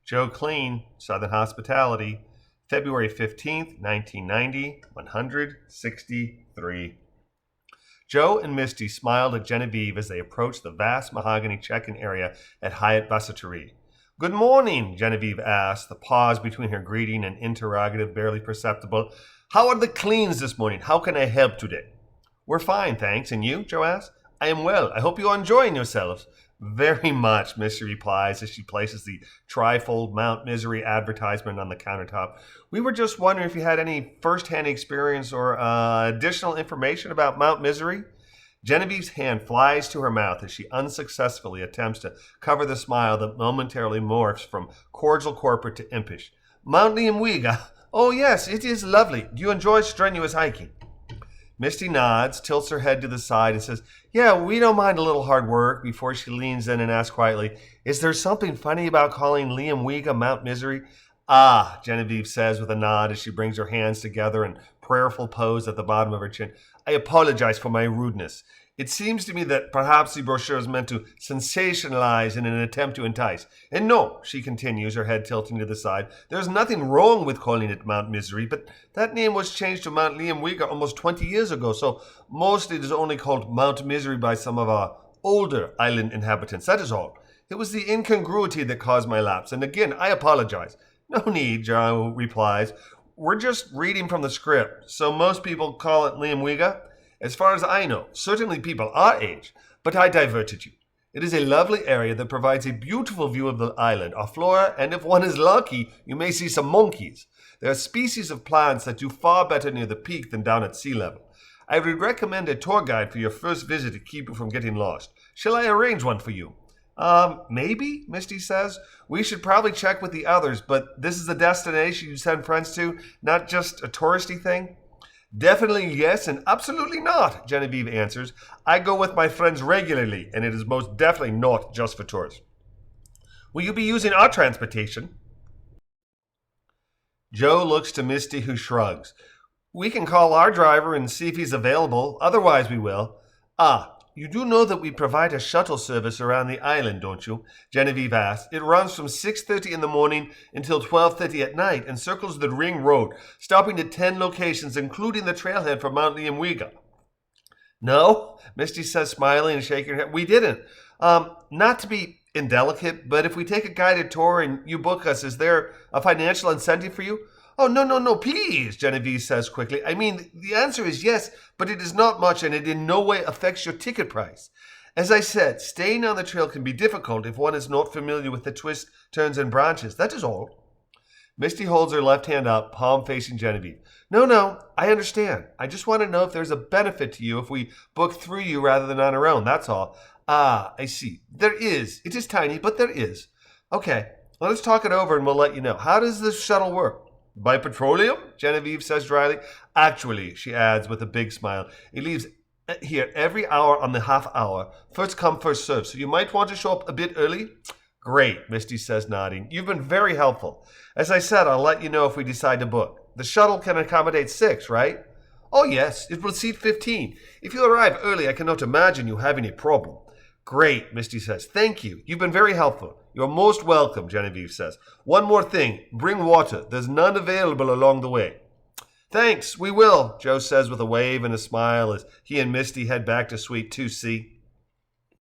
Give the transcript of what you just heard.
Joe Kleen, Southern Hospitality, February 15th, 1990, 163. Joe and Misty smiled at Genevieve as they approached the vast mahogany check-in area at Hyatt Basseterre. "Good morning," Genevieve asked, the pause between her greeting and interrogative barely perceptible. "How are the Kleens this morning? How can I help today?" "We're fine, thanks. And you?" Joe asked. "I am well. I hope you are enjoying yourselves." "Very much," Misty replies as she places the trifold Mount Misery advertisement on the countertop. "We were just wondering if you had any first-hand experience or additional information about Mount Misery." Genevieve's hand flies to her mouth as she unsuccessfully attempts to cover the smile that momentarily morphs from cordial corporate to impish. "Mount Liamwiga? Oh yes, it is lovely. Do you enjoy strenuous hiking?" Misty nods, tilts her head to the side, and says, "Yeah, we don't mind a little hard work," before she leans in and asks quietly, "Is there something funny about calling Liamwiga Mount Misery?" "Ah," Genevieve says with a nod as she brings her hands together in prayerful pose at the bottom of her chin. "I apologize for my rudeness. It seems to me that perhaps the brochure is meant to sensationalize in an attempt to entice. And no," she continues, her head tilting to the side, "there's nothing wrong with calling it Mount Misery, but that name was changed to Mount Liamwiga almost 20 years ago, so most it is only called Mount Misery by some of our older island inhabitants. That is all. It was the incongruity that caused my lapse, and again, I apologize." "No need," Joe replies. "We're just reading from the script, so most people call it Liamwiga. As far as I know, certainly people our age, but I diverted you. It is a lovely area that provides a beautiful view of the island, our flora, and if one is lucky, you may see some monkeys. There are species of plants that do far better near the peak than down at sea level. I would recommend a tour guide for your first visit to keep you from getting lost. Shall I arrange one for you?" Maybe," Misty says. "We should probably check with the others, but this is a destination you send friends to, not just a touristy thing?" "Definitely yes, and absolutely not," Genevieve answers. "I go with my friends regularly, and it is most definitely not just for tourists." "Will you be using our transportation?" Joe looks to Misty, who shrugs. "We can call our driver and see if he's available. Otherwise we will." "Ah, you do know that we provide a shuttle service around the island, don't you?" Genevieve asks. "It runs from 6:30 in the morning until 12:30 at night and circles the ring road, stopping at 10 locations, including the trailhead for Mount Liamwiga." "No," Misty says, smiling and shaking her head. "We didn't. Not to be indelicate, but if we take a guided tour and you book us, is there a financial incentive for you?" "Oh, no, please," Genevieve says quickly. "I mean, the answer is yes, but it is not much and it in no way affects your ticket price. As I said, staying on the trail can be difficult if one is not familiar with the twists, turns, and branches. That is all." Misty holds her left hand up, palm facing Genevieve. No, I understand. I just want to know if there's a benefit to you if we book through you rather than on our own, that's all." "Ah, I see. There is. It is tiny, but there is." "Okay, let us talk it over and we'll let you know. How does this shuttle work?" "By petroleum?" Genevieve says dryly. "Actually," she adds with a big smile, "it leaves here every hour on the half hour. First come, first serve. So you might want to show up a bit early." "Great," Misty says, nodding. "You've been very helpful. As I said, I'll let you know if we decide to book. The shuttle can accommodate 6, right?" "Oh, yes. It will seat 15. If you arrive early, I cannot imagine you having a problem." "Great," Misty says. "Thank you. You've been very helpful." "You're most welcome," Genevieve says. "One more thing. Bring water. There's none available along the way." "Thanks, we will," Joe says with a wave and a smile as he and Misty head back to Suite 2C.